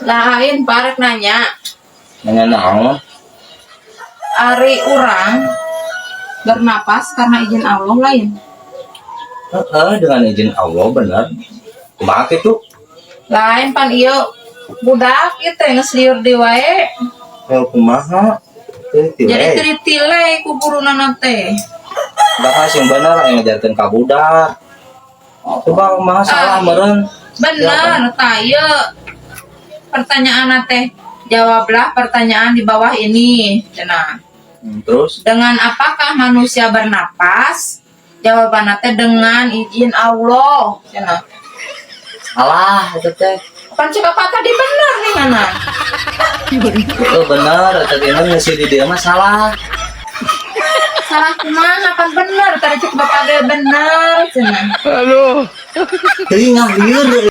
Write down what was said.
Lain parek nanya. Nanya naon? Ari orang bernapas karena izin Allah lain. Dengan izin Allah bener. Kumaha itu? Lain pan iyo budak itu geus liur di wae. Kumaha? Jadi tritile ku guruna teh. Bahas yang bener yang ngajarkeun ka budak. Coba kumaha salah meureun. Bener, tayo. Pertanyaan teh, jawablah pertanyaan di bawah ini. Cenah. Terus? Dengan apakah manusia bernapas? Jawaban teh dengan izin Allah. Cenah. Salah itu teh. Kan cek apa tadi bener nih anak. Itu bener, tadi ngisi di dia mah salah. Salah kumaha kan bener, tadi cek bapak ge bener cenah. Teuing ngalieur.